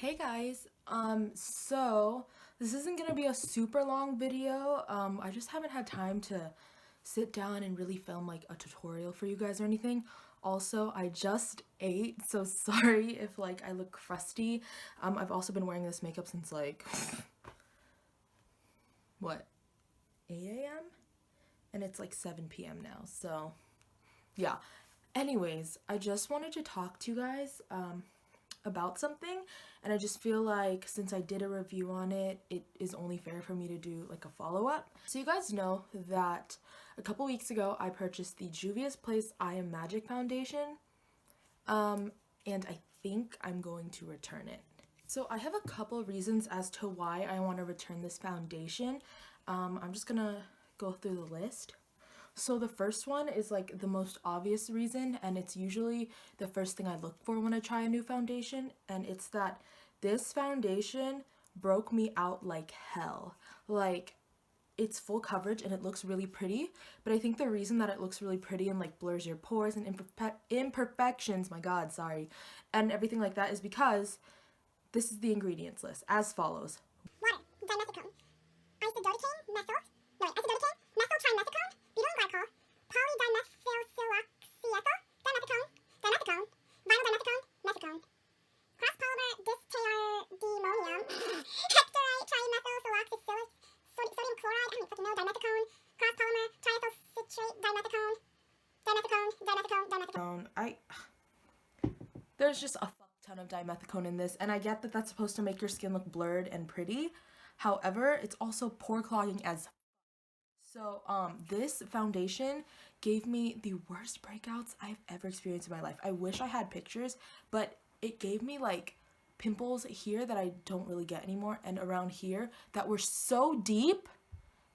Hey guys, so this isn't gonna be a super long video. I just haven't had time to sit down and really film like a tutorial for you guys or anything. Also, I just ate, so sorry if like I look crusty. I've also been wearing this makeup since like what, 8 a.m. and it's like 7 p.m. now, so yeah. Anyways, I just wanted to talk to you guys about something, and I just feel like since I did a review on it, it is only fair for me to do like a follow-up. So you guys know that a couple weeks ago I purchased the Juvia's Place I Am Magic foundation, and I think I'm going to return it. So I have a couple reasons as to why I want to return this foundation. I'm just gonna go through the list. So the first one is like the most obvious reason, and it's usually the first thing I look for when I try a new foundation, and it's that this foundation broke me out like hell. Like, it's full coverage and it looks really pretty, but I think the reason that it looks really pretty and like blurs your pores and imperfections, my god, sorry, and everything like that is because this is the ingredients list as follows. Water, dimethicone, isododecane, methyl, methyl trimethicone, butyl glycol, polydimethylsiloxyethyl, dimethicone, vinyl dimethicone, methicone, cross polymer distardimonium, hectorite trimethylsiloxysilicate, sodium chloride, I don't fucking know, dimethicone, cross polymer triethyl citrate, dimethicone. There's just a fuck ton of dimethicone in this, and I get that that's supposed to make your skin look blurred and pretty. However, it's also pore clogging as so this foundation gave me the worst breakouts I've ever experienced in my life. I wish I had pictures, but it gave me like pimples here that I don't really get anymore, and around here that were so deep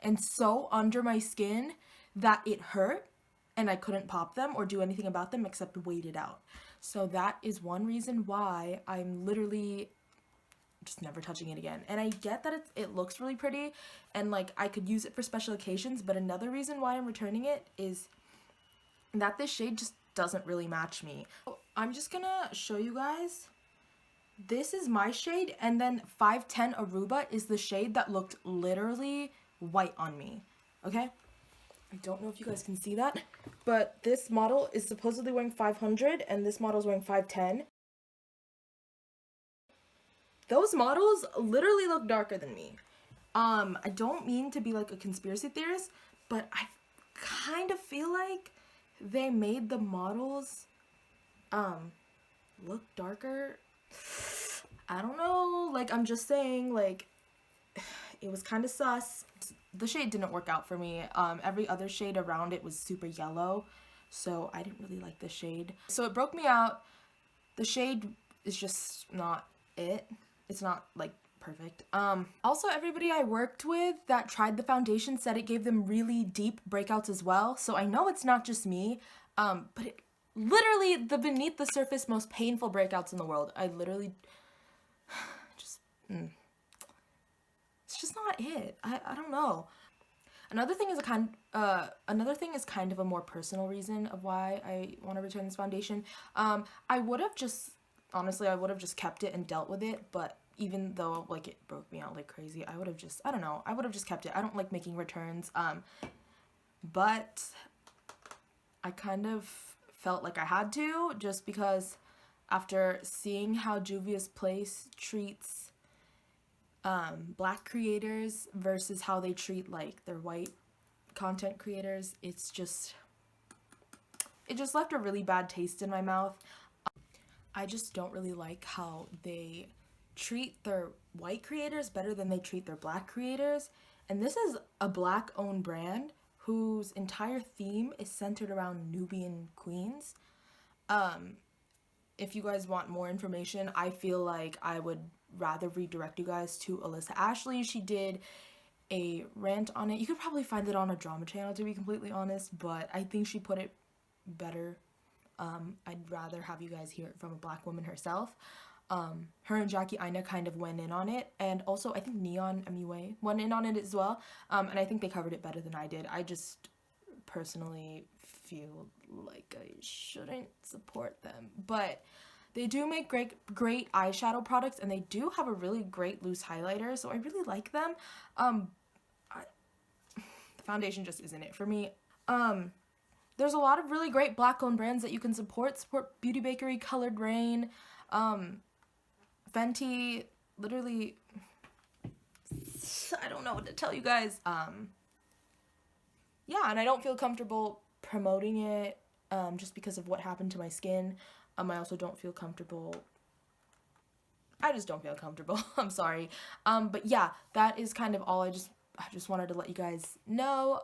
and so under my skin that it hurt and I couldn't pop them or do anything about them except wait it out. So that is one reason why I'm literally just never touching it again. And I get that it looks really pretty and like I could use it for special occasions, but another reason why I'm returning it is that this shade just doesn't really match me. So I'm just gonna show you guys. This is my shade, and then 510 Aruba is the shade that looked literally white on me, okay? I don't know if you guys can see that, but this model is supposedly wearing 500 and this model is wearing 510. Those models literally look darker than me. I don't mean to be like a conspiracy theorist, but I kind of feel like they made the models look darker. I don't know, like I'm just saying, like it was kind of sus. The shade didn't work out for me. Every other shade around it was super yellow, so I didn't really like the shade. So it broke me out. The shade is just not it. It's not like perfect. Also, everybody I worked with that tried the foundation said it gave them really deep breakouts as well. So I know it's not just me, but it literally the beneath the surface most painful breakouts in the world. I literally just it's just not it. I don't know. Another thing is kind of a more personal reason of why I want to return this foundation. I would have just kept it and dealt with it, but even though like it broke me out like crazy, I would have just kept it. I don't like making returns. But I kind of felt like I had to, just because after seeing how Juvia's Place treats black creators versus how they treat like their white content creators, it just left a really bad taste in my mouth. I just don't really like how they treat their white creators better than they treat their black creators. And this is a black owned brand whose entire theme is centered around Nubian queens. If you guys want more information, I feel like I would rather redirect you guys to Alyssa Ashley. She did a rant on it. You could probably find it on a drama channel, to be completely honest, but I think she put it better. I'd rather have you guys hear it from a black woman herself. Her and Jackie Aina kind of went in on it, and also I think Neon MUA went in on it as well, and I think they covered it better than I did. I just personally feel like I shouldn't support them, but They do make great eyeshadow products, and they do have a really great loose highlighter, so I really like them. The foundation just isn't it for me. There's a lot of really great black-owned brands that you can support. Support Beauty Bakery, Colored Rain, Fenty, literally, I don't know what to tell you guys. Yeah, and I don't feel comfortable promoting it just because of what happened to my skin. I also don't feel comfortable. I just don't feel comfortable. I'm sorry. But yeah, that is kind of all. I just wanted to let you guys know.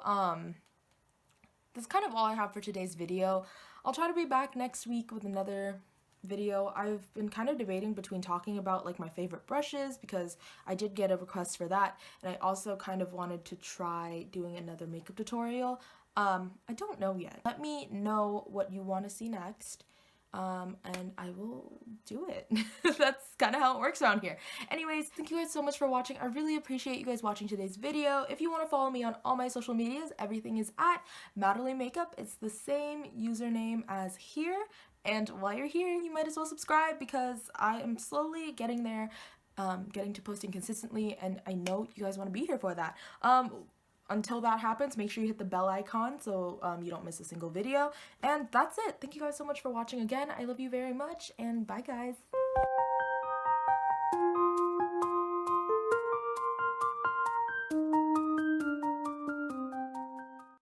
That's kind of all I have for today's video. I'll try to be back next week with another video. I've been kind of debating between talking about like my favorite brushes, because I did get a request for that, and I also kind of wanted to try doing another makeup tutorial. I don't know yet. Let me know what you want to see next, and I will do it. That's kind of how it works around here. Anyways, thank you guys so much for watching. I really appreciate you guys watching today's video. If you want to follow me on all my social medias, everything is at Madeline Makeup. It's the same username as here. And while you're here, you might as well subscribe, because I am slowly getting there, getting to posting consistently, and I know you guys want to be here for that. Until that happens, make sure you hit the bell icon so you don't miss a single video. And that's it. Thank you guys so much for watching again. I love you very much, and bye guys.